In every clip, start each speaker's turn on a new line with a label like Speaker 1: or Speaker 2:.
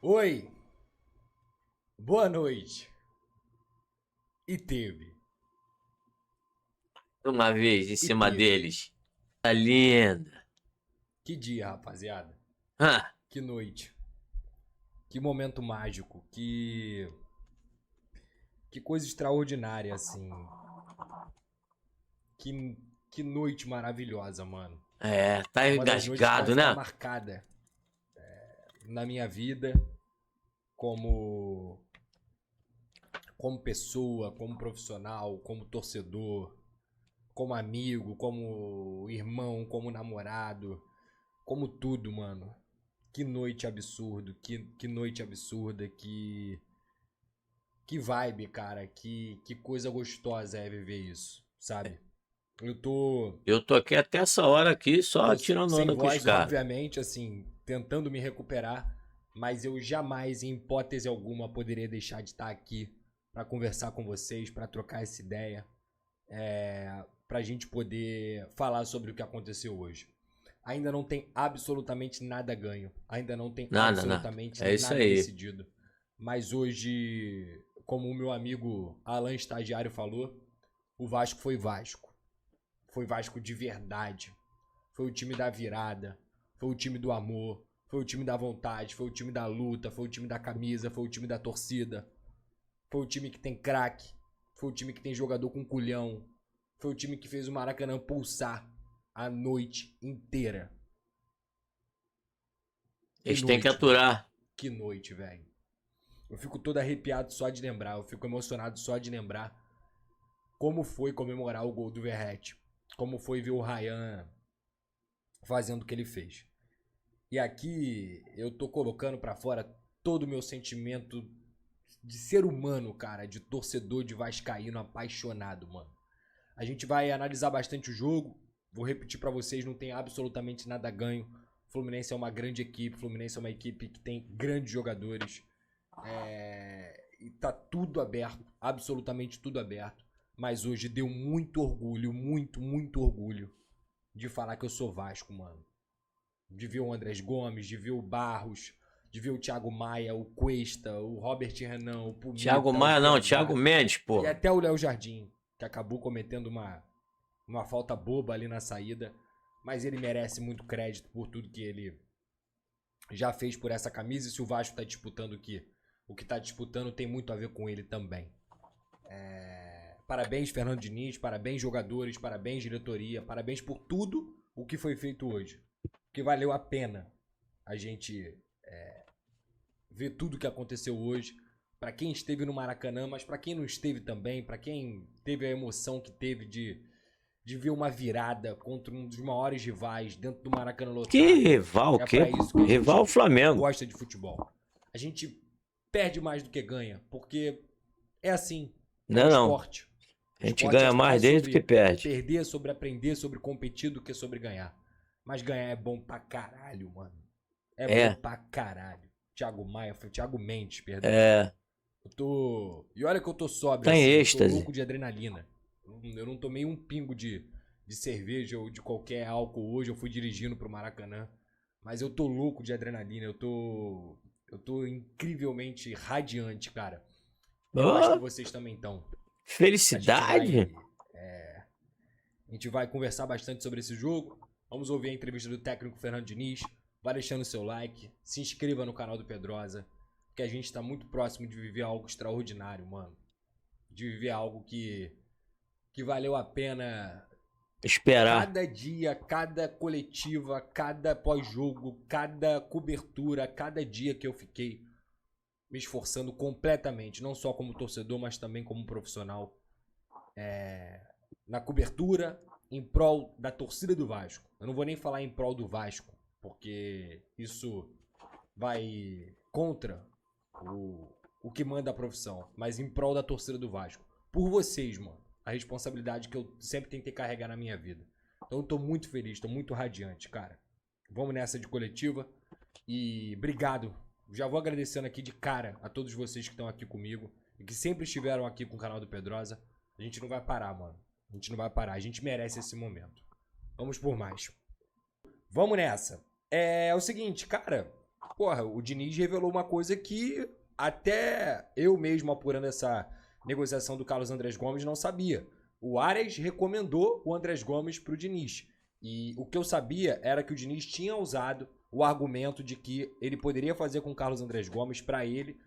Speaker 1: Oi, boa noite. E teve,
Speaker 2: Uma vez em
Speaker 1: e
Speaker 2: cima
Speaker 1: teve.
Speaker 2: deles. Tá linda.
Speaker 1: Que dia, rapaziada.
Speaker 2: Hã,
Speaker 1: Que noite. Que momento mágico. Que coisa extraordinária, assim. Que, que noite maravilhosa, mano.
Speaker 2: tá
Speaker 1: Uma das noites que vai
Speaker 2: engasgado,
Speaker 1: ficar
Speaker 2: né?
Speaker 1: marcada na minha vida como, como pessoa, como profissional, como torcedor, como amigo, como irmão, como namorado, como tudo, mano. Que noite absurdo, que noite absurda, que vibe, cara, que coisa gostosa é viver isso, sabe? Eu
Speaker 2: Eu tô aqui até essa hora aqui
Speaker 1: tô
Speaker 2: só tirando
Speaker 1: sem
Speaker 2: onda com os
Speaker 1: voz,
Speaker 2: caras.
Speaker 1: obviamente, assim, tentando me recuperar, mas eu jamais, em hipótese alguma, poderia deixar de estar aqui pra conversar com vocês, pra trocar essa ideia, pra gente poder falar sobre o que aconteceu hoje. Ainda não tem absolutamente nada ganho. Ainda não tem
Speaker 2: Nada, nada.
Speaker 1: absolutamente
Speaker 2: É isso
Speaker 1: nada
Speaker 2: aí.
Speaker 1: decidido. Mas hoje, como o meu amigo Alan Estagiário falou, o Vasco foi Vasco. Foi Vasco de verdade. Foi o time da virada. Foi o time do amor. Foi o time da vontade. Foi o time da luta. Foi o time da camisa. Foi o time da torcida. Foi o time que tem craque. Foi o time que tem jogador com culhão. Foi o time que fez o Maracanã pulsar a noite inteira. Que
Speaker 2: Eles têm que
Speaker 1: noite, mano.
Speaker 2: aturar.
Speaker 1: Que noite, velho. Eu fico todo arrepiado só de lembrar. Eu fico emocionado só de lembrar como foi comemorar o gol do Verratti. Como foi ver o Ryan fazendo o que ele fez. E aqui eu tô colocando pra fora todo o meu sentimento de ser humano, cara, de torcedor de vascaíno apaixonado, mano. A gente vai analisar bastante o jogo. Vou repetir pra vocês, não tem absolutamente nada ganho. O Fluminense é uma grande equipe, o Fluminense é uma equipe que tem grandes jogadores. E tá tudo aberto, absolutamente tudo aberto. Mas hoje deu muito orgulho, muito orgulho de falar que eu sou Vasco, mano. De ver o Andrés Gomes, de ver o Barros, de ver o Thiago Maia, o Cuesta, o Robert Renan, o
Speaker 2: Thiago
Speaker 1: Pumita, o
Speaker 2: Maia não, Thiago
Speaker 1: Cuiabá
Speaker 2: Mendes,
Speaker 1: e
Speaker 2: pô.
Speaker 1: até o Léo Jardim, que acabou cometendo uma falta boba ali na saída. Mas ele merece muito crédito por tudo que ele já fez por essa camisa. E se o Vasco tá disputando o que tá disputando tem muito a ver com ele também. Parabéns, Fernando Diniz, parabéns, jogadores, parabéns, diretoria, parabéns por tudo o que foi feito hoje. Que valeu a pena a gente ver tudo o que aconteceu hoje. Para quem esteve no Maracanã, mas para quem não esteve também, para quem teve a emoção que teve de ver uma virada contra um dos maiores rivais dentro do Maracanã
Speaker 2: Que
Speaker 1: lotado.
Speaker 2: rival, o
Speaker 1: É
Speaker 2: quê?
Speaker 1: para isso que a
Speaker 2: Rival
Speaker 1: gente
Speaker 2: Flamengo.
Speaker 1: gosta de futebol. A gente perde mais do que ganha, porque é assim, é um
Speaker 2: Não, não.
Speaker 1: esporte. O
Speaker 2: A gente
Speaker 1: esporte
Speaker 2: ganha
Speaker 1: é
Speaker 2: mais
Speaker 1: mais
Speaker 2: desde do que
Speaker 1: sobre
Speaker 2: perde.
Speaker 1: perder, sobre aprender, sobre competir do que sobre ganhar. Mas ganhar é bom pra caralho, mano. É bom
Speaker 2: É,
Speaker 1: pra caralho. Thiago Maia, Thiago Mendes, perdão.
Speaker 2: é.
Speaker 1: Eu tô. E olha que eu tô sóbrio
Speaker 2: Tá em
Speaker 1: assim, eu tô
Speaker 2: êxtase.
Speaker 1: louco de adrenalina. Eu não tomei um pingo de cerveja ou de qualquer álcool hoje, eu fui dirigindo pro Maracanã. Mas eu tô louco de adrenalina, eu tô. Eu tô incrivelmente radiante, cara. E eu acho que
Speaker 2: Ô,
Speaker 1: vocês também estão. A gente
Speaker 2: felicidade.
Speaker 1: vai. A gente vai conversar bastante sobre esse jogo. Vamos ouvir a entrevista do técnico Fernando Diniz. Vai deixando o seu like, se inscreva no canal do Pedrosa, porque a gente está muito próximo de viver algo extraordinário, mano. De viver algo que valeu a pena
Speaker 2: Esperar.
Speaker 1: cada dia, cada coletiva, cada pós-jogo, cada cobertura, cada dia que eu fiquei me esforçando completamente, não só como torcedor, mas também como profissional, na cobertura em prol da torcida do Vasco. Eu não vou nem falar em prol do Vasco, porque isso vai contra o que manda a profissão, mas em prol da torcida do Vasco. Por vocês, mano. A responsabilidade que eu sempre tentei carregar na minha vida. Então eu tô muito feliz, tô muito radiante, cara. Vamos nessa de coletiva e obrigado. Já vou agradecendo aqui de cara a todos vocês que estão aqui comigo e que sempre estiveram aqui com o canal do Pedrosa. A gente não vai parar, mano. A gente não vai parar, a gente merece esse momento. Vamos por mais. Vamos nessa. É o seguinte, cara. porra, o Diniz revelou uma coisa que até eu mesmo apurando essa negociação do Carlos Andrés Gomes não sabia. O Arias recomendou o Andrés Gomes pro Diniz. E o que eu sabia era que o Diniz tinha usado o argumento de que ele poderia fazer com o Carlos Andrés Gomes, pra ele,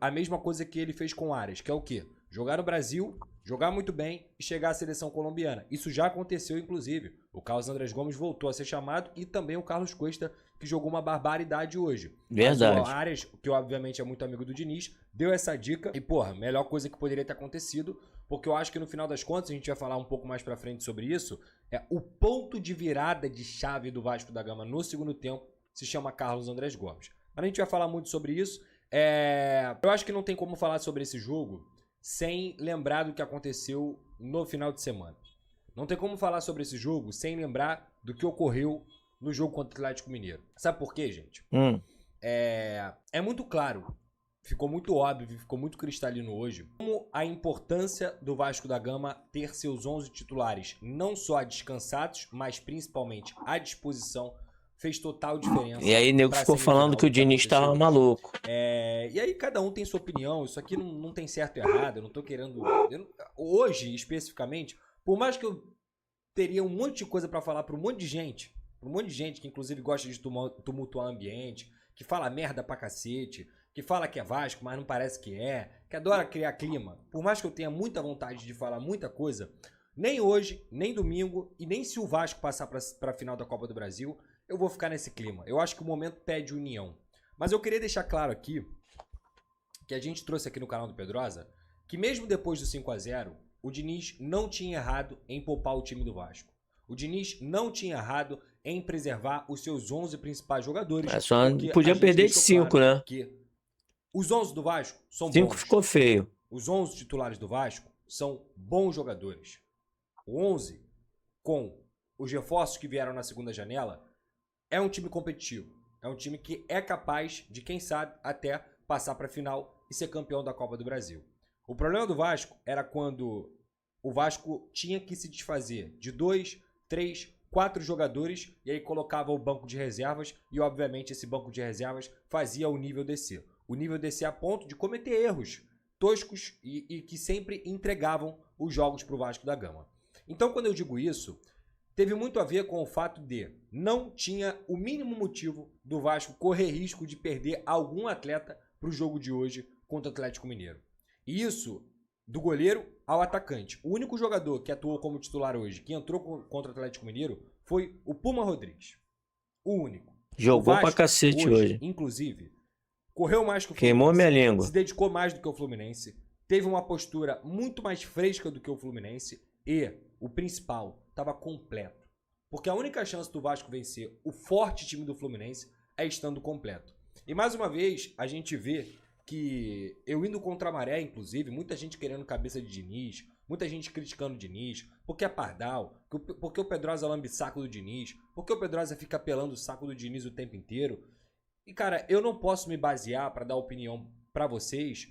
Speaker 1: a mesma coisa que ele fez com o Arias, que é o quê? Jogar no Brasil, jogar muito bem e chegar à seleção colombiana. Isso já aconteceu, inclusive. O Carlos Andrés Gomes voltou a ser chamado e também o Carlos Cuesta, que jogou uma barbaridade hoje.
Speaker 2: Verdade.
Speaker 1: Mas o Arias, que obviamente é muito amigo do Diniz, deu essa dica e, porra, melhor coisa que poderia ter acontecido, porque eu acho que no final das contas, a gente vai falar um pouco mais pra frente sobre isso, o ponto de virada de chave do Vasco da Gama no segundo tempo se chama Carlos Andrés Gomes. Mas a gente vai falar muito sobre isso. Eu acho que não tem como falar sobre esse jogo sem lembrar do que aconteceu no final de semana. Não tem como falar sobre esse jogo sem lembrar do que ocorreu no jogo contra o Atlético Mineiro. Sabe por quê, gente? É muito claro, ficou muito óbvio, ficou muito cristalino hoje, como a importância do Vasco da Gama ter seus 11 titulares não só descansados, mas principalmente à disposição, fez total diferença.
Speaker 2: E aí, nego ficou falando que o Diniz tava maluco.
Speaker 1: E aí, cada um tem sua opinião. Isso aqui não tem certo e errado. Eu não tô querendo. Hoje, especificamente, por mais que eu teria um monte de coisa pra falar pra um monte de gente, que inclusive gosta de tumultuar ambiente, que fala merda pra cacete, que fala que é Vasco, mas não parece que adora criar clima. Por mais que eu tenha muita vontade de falar muita coisa, nem hoje, nem domingo, e nem se o Vasco passar pra final da Copa do Brasil, eu vou ficar nesse clima. Eu acho que o momento pede união. Mas eu queria deixar claro aqui, que a gente trouxe aqui no canal do Pedrosa, que mesmo depois do 5-0, o Diniz não tinha errado em poupar o time do Vasco. O Diniz não tinha errado em preservar os seus 11 principais jogadores.
Speaker 2: Só podia perder de 5, claro, né?
Speaker 1: Que os 11 do Vasco são
Speaker 2: 5
Speaker 1: bons.
Speaker 2: Ficou feio.
Speaker 1: Os 11 titulares do Vasco são bons jogadores. O 11, com os reforços que vieram na segunda janela, é um time competitivo. É um time que é capaz de, quem sabe, até passar para a final e ser campeão da Copa do Brasil. O problema do Vasco era quando o Vasco tinha que se desfazer de 2, 3, 4 jogadores e aí colocava o banco de reservas e, obviamente, esse banco de reservas fazia o nível descer. O nível descer a ponto de cometer erros toscos e que sempre entregavam os jogos para o Vasco da Gama. Então, quando eu digo isso, teve muito a ver com o fato de não tinha o mínimo motivo do Vasco correr risco de perder algum atleta para o jogo de hoje contra o Atlético Mineiro. E isso do goleiro ao atacante. O único jogador que atuou como titular hoje, que entrou contra o Atlético Mineiro, foi o Puma Rodrigues. O único.
Speaker 2: Jogou pra cacete hoje.
Speaker 1: Inclusive, correu mais que o Fluminense.
Speaker 2: Queimou minha língua.
Speaker 1: Se dedicou mais do que o Fluminense. Teve uma postura muito mais fresca do que o Fluminense. E o principal, estava completo. Porque a única chance do Vasco vencer o forte time do Fluminense é estando completo. E mais uma vez, a gente vê que eu indo contra a maré, inclusive, muita gente querendo cabeça de Diniz, muita gente criticando o Diniz, porque é pardal, porque o Pedrosa lambe saco do Diniz, porque o Pedrosa fica pelando o saco do Diniz o tempo inteiro. E, cara, eu não posso me basear para dar opinião para vocês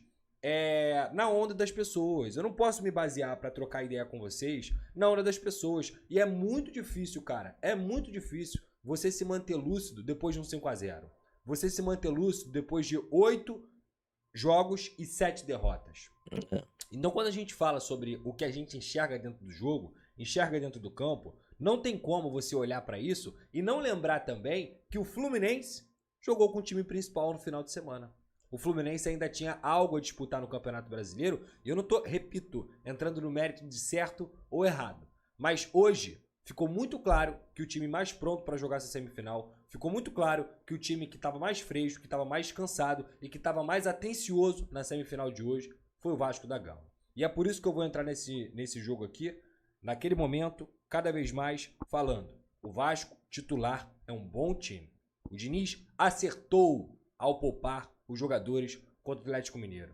Speaker 1: na onda das pessoas. Eu não posso me basear para trocar ideia com vocês na onda das pessoas. E é muito difícil, cara. É muito difícil você se manter lúcido depois de um 5-0. Você se manter lúcido depois de 8 jogos e 7 derrotas. Então, quando a gente fala sobre o que a gente enxerga dentro do jogo, enxerga dentro do campo, não tem como você olhar para isso e não lembrar também que o Fluminense jogou com o time principal no final de semana. O Fluminense ainda tinha algo a disputar no Campeonato Brasileiro e eu não tô, repito, entrando no mérito de certo ou errado. Mas hoje ficou muito claro que o time mais pronto para jogar essa semifinal, ficou muito claro que o time que estava mais fresco, que estava mais cansado e que estava mais atencioso na semifinal de hoje foi o Vasco da Gama. E é por isso que eu vou entrar nesse jogo aqui, naquele momento, cada vez mais falando. O Vasco titular é um bom time. O Diniz acertou ao poupar os jogadores contra o Atlético Mineiro.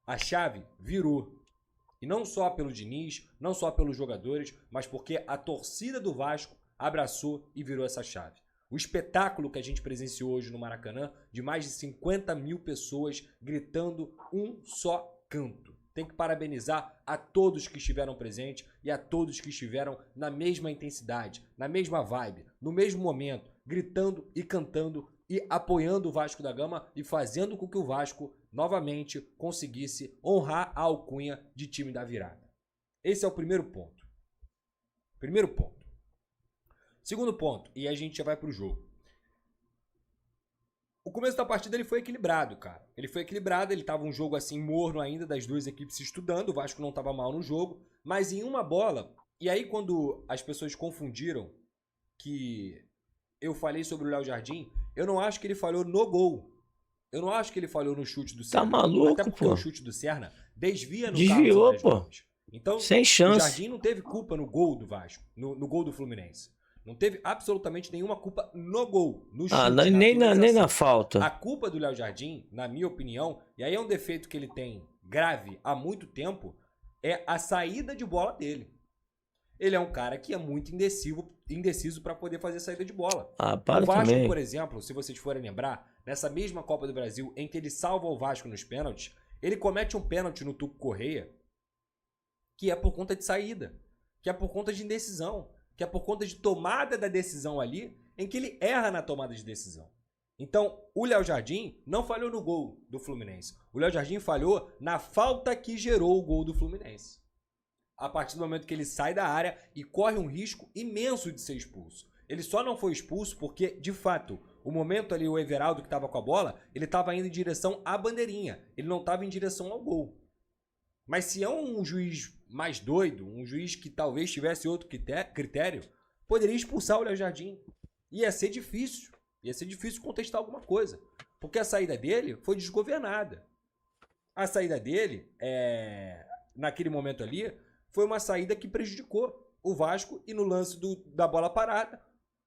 Speaker 1: A chave virou. E não só pelo Diniz, não só pelos jogadores, mas porque a torcida do Vasco abraçou e virou essa chave. O espetáculo que a gente presenciou hoje no Maracanã, de mais de 50 mil pessoas gritando um só canto. Tem que parabenizar a todos que estiveram presentes e a todos que estiveram na mesma intensidade, na mesma vibe, no mesmo momento, gritando e cantando e apoiando o Vasco da Gama e fazendo com que o Vasco novamente conseguisse honrar a alcunha de time da virada. Esse é o primeiro ponto. Primeiro ponto. Segundo ponto, e a gente já vai pro jogo. O começo da partida ele foi equilibrado, cara. Ele foi equilibrado, ele tava um jogo assim morno ainda, das duas equipes se estudando, o Vasco não tava mal no jogo, mas em uma bola, e aí quando as pessoas confundiram que eu falei sobre o Léo Jardim, eu não acho que ele falhou no gol. Eu não acho que ele falhou no chute do Serna.
Speaker 2: Tá maluco,
Speaker 1: até porque
Speaker 2: pô.
Speaker 1: O chute do Serna desvia no
Speaker 2: Desviou, pô.
Speaker 1: Gomes. Então,
Speaker 2: sem chance.
Speaker 1: O Jardim não teve culpa no gol do Vasco, no gol do Fluminense. Não teve absolutamente nenhuma culpa no gol, no chute,
Speaker 2: nem na falta.
Speaker 1: A culpa do Léo Jardim, na minha opinião, e aí é um defeito que ele tem grave há muito tempo, é a saída de bola dele. Ele é um cara que é muito indeciso para poder fazer saída de bola.
Speaker 2: Para
Speaker 1: o Vasco,
Speaker 2: também.
Speaker 1: Por exemplo, se vocês forem lembrar, nessa mesma Copa do Brasil, em que ele salva o Vasco nos pênaltis, ele comete um pênalti no Tuco Correia, que é por conta de saída, que é por conta de indecisão, que é por conta de tomada da decisão ali, em que ele erra na tomada de decisão. Então, o Léo Jardim não falhou no gol do Fluminense. O Léo Jardim falhou na falta que gerou o gol do Fluminense. A partir do momento que ele sai da área e corre um risco imenso de ser expulso. Ele só não foi expulso porque, de fato, o momento ali, o Everaldo que estava com a bola, ele estava indo em direção à bandeirinha. Ele não estava em direção ao gol. Mas se é um juiz mais doido, um juiz que talvez tivesse outro critério, poderia expulsar o Léo Jardim. Ia ser difícil contestar alguma coisa. Porque a saída dele foi desgovernada. A saída dele, naquele momento ali, foi uma saída que prejudicou o Vasco e no lance da bola parada,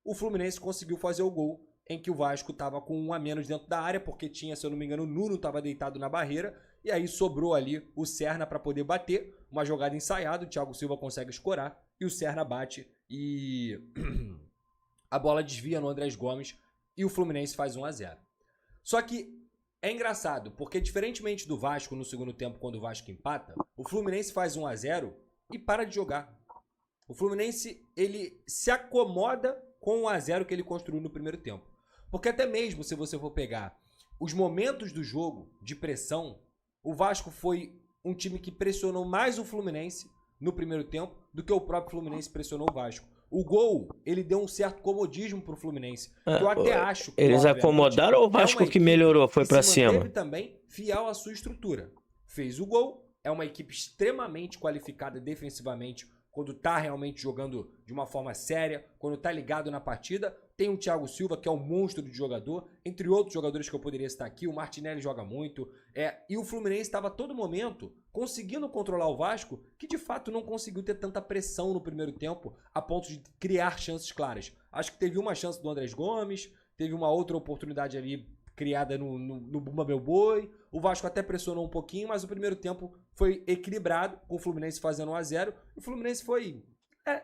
Speaker 1: o Fluminense conseguiu fazer o gol em que o Vasco estava com um a menos dentro da área, porque tinha, se eu não me engano, o Nuno estava deitado na barreira, e aí sobrou ali o Serna para poder bater, uma jogada ensaiada, o Thiago Silva consegue escorar, e o Serna bate, e a bola desvia no Andrés Gomes, e o Fluminense faz 1-0. Só que é engraçado, porque diferentemente do Vasco no segundo tempo, quando o Vasco empata, o Fluminense faz 1-0 e para de jogar. O Fluminense, ele se acomoda com o 1-0 que ele construiu no primeiro tempo. Porque até mesmo se você for pegar os momentos do jogo de pressão, o Vasco foi um time que pressionou mais o Fluminense no primeiro tempo do que o próprio Fluminense pressionou o Vasco. O gol, ele deu um certo comodismo pro Fluminense. Eu até acho que,
Speaker 2: eles acomodaram ou o Vasco que melhorou, foi pra cima?
Speaker 1: Ele também fiel à sua estrutura. Fez o gol, é uma equipe extremamente qualificada defensivamente quando tá realmente jogando de uma forma séria, quando tá ligado na partida. Tem o Thiago Silva, que é um monstro de jogador, entre outros jogadores que eu poderia citar aqui. O Martinelli joga muito. E o Fluminense estava a todo momento conseguindo controlar o Vasco, que de fato não conseguiu ter tanta pressão no primeiro tempo, a ponto de criar chances claras. Acho que teve uma chance do Andrés Gomes, teve uma outra oportunidade ali criada no Bumba Meu Boi. O Vasco até pressionou um pouquinho, mas o primeiro tempo foi equilibrado, com o Fluminense fazendo 1-0. O Fluminense foi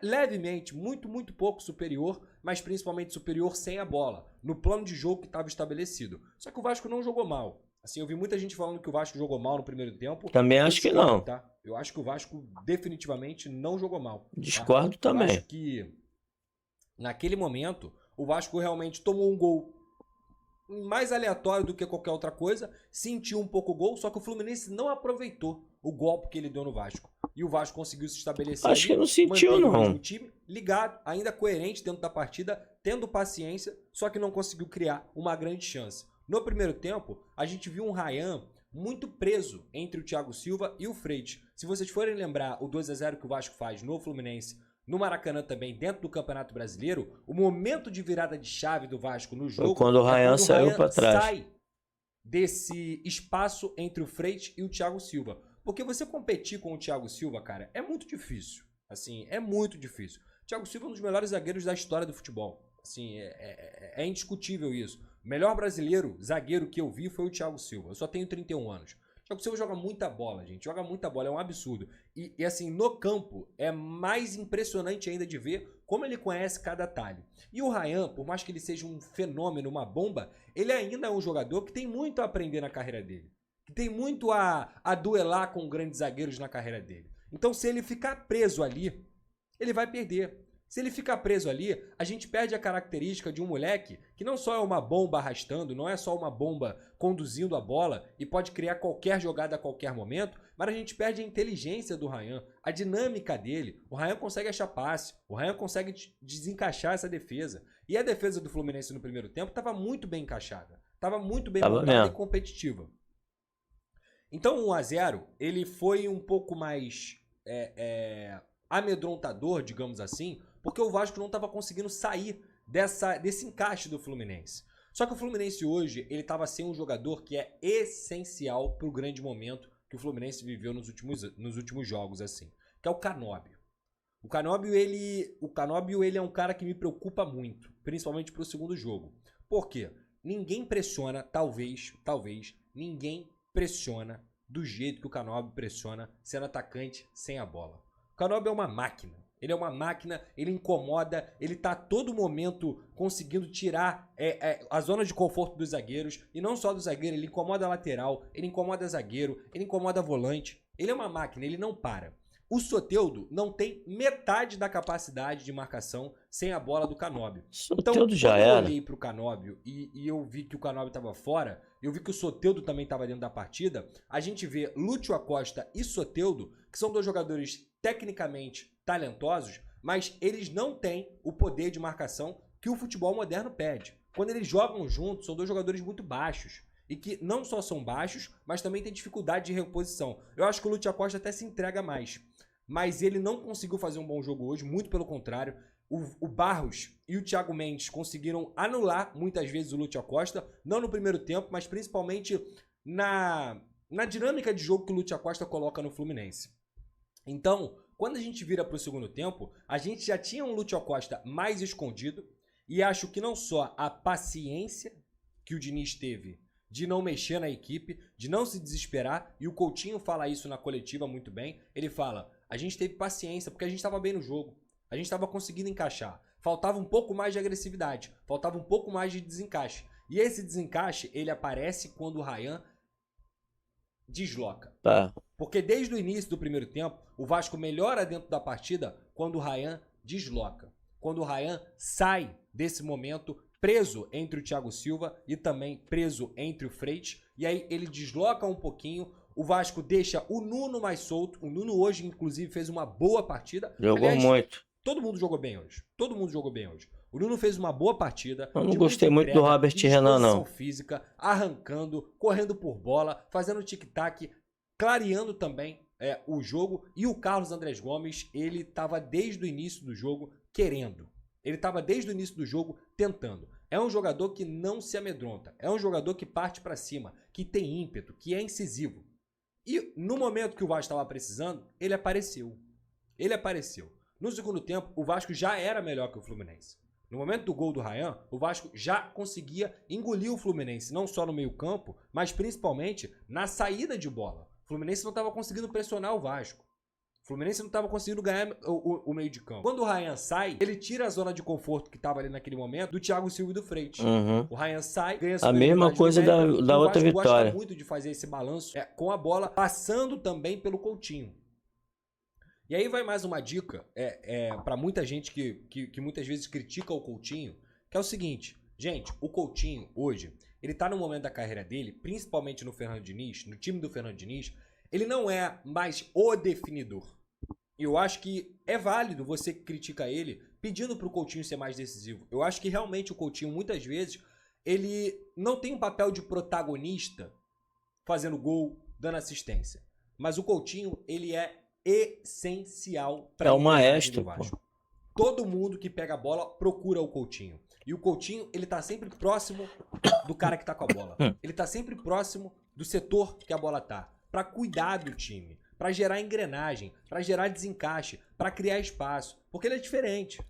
Speaker 1: levemente, muito pouco superior, mas principalmente superior sem a bola, no plano de jogo que estava estabelecido. Só que o Vasco não jogou mal. Assim, eu vi muita gente falando que o Vasco jogou mal no primeiro tempo.
Speaker 2: Também acho que não.
Speaker 1: Tá? Eu acho que o Vasco definitivamente não jogou mal.
Speaker 2: Discordo também.
Speaker 1: Eu acho que naquele momento o Vasco realmente tomou um gol mais aleatório do que qualquer outra coisa, sentiu um pouco o gol, só que o Fluminense não aproveitou o golpe que ele deu no Vasco. E o Vasco conseguiu se estabelecer.
Speaker 2: Acho que não sentiu, não.
Speaker 1: O time ligado, ainda coerente dentro da partida, tendo paciência, só que não conseguiu criar uma grande chance. No primeiro tempo, a gente viu um Ryan muito preso entre o Thiago Silva e o Freitas. Se vocês forem lembrar o 2-0 que o Vasco faz no Fluminense, no Maracanã também, dentro do Campeonato Brasileiro, o momento de virada de chave do Vasco no jogo...
Speaker 2: Foi quando o Ryan saiu para trás.
Speaker 1: Sai desse espaço entre o Freitas e o Thiago Silva. Porque você competir com o Thiago Silva, cara, é muito difícil. Assim, é muito difícil. O Thiago Silva é um dos melhores zagueiros da história do futebol. Assim, é indiscutível isso. O melhor brasileiro, zagueiro que eu vi foi o Thiago Silva. Eu só tenho 31 anos. O Thiago Silva joga muita bola, gente. Joga muita bola, é um absurdo. E assim, no campo, é mais impressionante ainda de ver como ele conhece cada atalho. E o Ryan, por mais que ele seja um fenômeno, uma bomba, ele ainda é um jogador que tem muito a aprender na carreira dele. Que tem muito a duelar com grandes zagueiros na carreira dele. Então, se ele ficar preso ali, ele vai perder. Se ele ficar preso ali, a gente perde a característica de um moleque que não só é uma bomba arrastando, não é só uma bomba conduzindo a bola e pode criar qualquer jogada a qualquer momento, mas a gente perde a inteligência do Ryan, a dinâmica dele. O Ryan consegue achar passe, o Ryan consegue desencaixar essa defesa. E a defesa do Fluminense no primeiro tempo estava muito bem encaixada, estava muito bem montada e competitiva. Então o 1-0, ele foi um pouco mais amedrontador, digamos assim, porque o Vasco não estava conseguindo sair desse encaixe do Fluminense. Só que o Fluminense hoje, ele estava sem um jogador que é essencial para o grande momento que o Fluminense viveu nos últimos jogos, assim, que é o Canóbio. O Canóbio, ele é um cara que me preocupa muito, principalmente para o segundo jogo. Por quê? Ninguém pressiona, talvez, ninguém pressiona do jeito que o Canóbio pressiona sendo atacante sem a bola. O Canóbio é uma máquina. Ele é uma máquina, ele incomoda, ele tá a todo momento conseguindo tirar a zona de conforto dos zagueiros. E não só do zagueiro, ele incomoda a lateral, ele incomoda zagueiro, ele incomoda volante. Ele é uma máquina, ele não para. O Soteldo não tem metade da capacidade de marcação sem a bola do Canóbio.
Speaker 2: Então, já era.
Speaker 1: Eu olhei pro Canóbio e eu vi que o Canóbio estava fora, eu vi que o Soteldo também estava dentro da partida, a gente vê Lúcio Acosta e Soteldo, que são dois jogadores tecnicamente talentosos, mas eles não têm o poder de marcação que o futebol moderno pede. Quando eles jogam juntos, são dois jogadores muito baixos. E que não só são baixos, mas também têm dificuldade de reposição. Eu acho que o Lúcio Acosta até se entrega mais. Mas ele não conseguiu fazer um bom jogo hoje, muito pelo contrário. O Barros e o Thiago Mendes conseguiram anular muitas vezes o Lúcio Acosta, não no primeiro tempo, mas principalmente na dinâmica de jogo que o Lúcio Acosta coloca no Fluminense. Então, quando a gente vira para o segundo tempo, a gente já tinha um Lúcio Acosta mais escondido, e acho que não só a paciência que o Diniz teve de não mexer na equipe, de não se desesperar, e o Coutinho fala isso na coletiva muito bem, ele fala, a gente teve paciência porque a gente estava bem no jogo, a gente estava conseguindo encaixar, faltava um pouco mais de agressividade, faltava um pouco mais de desencaixe, e esse desencaixe, ele aparece quando o Ryan desloca. Porque desde o início do primeiro tempo, o Vasco melhora dentro da partida quando o Ryan desloca, quando o Ryan sai desse momento preso entre o Thiago Silva e também preso entre o Freitas, e aí ele desloca um pouquinho, o Vasco deixa o Nuno mais solto, o Nuno hoje inclusive fez uma boa partida.
Speaker 2: Jogou muito.
Speaker 1: Todo mundo jogou bem hoje, O Nuno fez uma boa partida.
Speaker 2: Eu não gostei muito do Robert Renan, não.
Speaker 1: Física, arrancando, correndo por bola, fazendo tic-tac, clareando também o jogo, e o Carlos Andrés Gomes, ele estava desde o início do jogo querendo. Ele estava desde o início do jogo tentando. É um jogador que não se amedronta. É um jogador que parte para cima, que tem ímpeto, que é incisivo. E no momento que o Vasco estava precisando, ele apareceu. No segundo tempo, o Vasco já era melhor que o Fluminense. No momento do gol do Ryan, o Vasco já conseguia engolir o Fluminense, não só no meio-campo, mas principalmente na saída de bola. O Fluminense não estava conseguindo pressionar o Vasco. O Fluminense não estava conseguindo ganhar o meio de campo. Quando o Ryan sai, ele tira a zona de conforto que estava ali naquele momento do Thiago Silva e do Freitas. O Ryan sai, ganha
Speaker 2: a mesma coisa da outra vitória.
Speaker 1: O Vasco gosta muito de fazer esse balanço com a bola, passando também pelo Coutinho. E aí vai mais uma dica para muita gente que muitas vezes critica o Coutinho, que é o seguinte, gente, o Coutinho hoje, ele tá no momento da carreira dele, principalmente no Fernando Diniz, no time do Fernando Diniz, ele não é mais o definidor. E eu acho que é válido você criticar ele pedindo pro Coutinho ser mais decisivo. Eu acho que realmente o Coutinho, muitas vezes, ele não tem um papel de protagonista fazendo gol, dando assistência. Mas o Coutinho, ele é essencial para
Speaker 2: o maestro,
Speaker 1: Vasco. Todo mundo que pega a bola procura o Coutinho. E o Coutinho, ele tá sempre próximo do cara que tá com a bola. Ele tá sempre próximo do setor que a bola tá. Para cuidar do time, para gerar engrenagem, para gerar desencaixe, para criar espaço. Porque ele é diferente.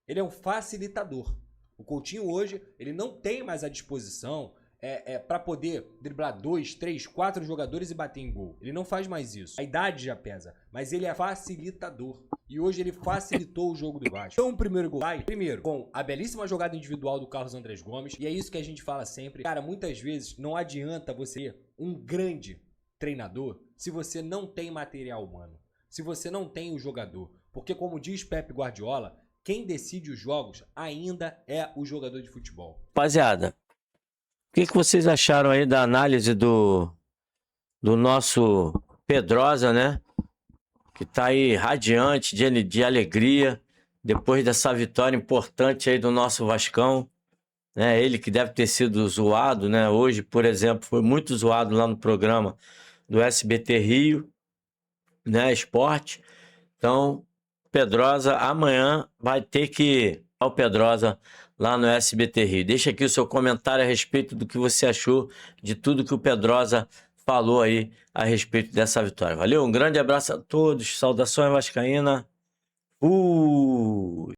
Speaker 1: Ele é um facilitador. O Coutinho hoje, ele não tem mais a disposição para poder driblar 2, 3, 4 jogadores e bater em gol. Ele não faz mais isso. A idade já pesa, mas ele é facilitador. E hoje ele facilitou o jogo do Vasco. Então o primeiro gol sai, primeiro, com a belíssima jogada individual do Carlos Andrés Gomes. E é isso que a gente fala sempre. Cara, muitas vezes não adianta você ser um grande treinador se você não tem material humano. Se você não tem o jogador. Porque, como diz Pepe Guardiola, quem decide os jogos ainda é o jogador de futebol.
Speaker 2: Rapaziada, o que vocês acharam aí da análise do nosso Pedrosa, né? Que tá aí radiante de alegria depois dessa vitória importante aí do nosso Vascão, né? Ele que deve ter sido zoado, né? Hoje, por exemplo, foi muito zoado lá no programa do SBT Rio, né? Esporte. Então, Pedrosa amanhã vai ter que ir ao Pedrosa lá no SBT Rio. Deixa aqui o seu comentário a respeito do que você achou de tudo que o Pedrosa falou aí a respeito dessa vitória. Valeu, um grande abraço a todos, saudações vascaína.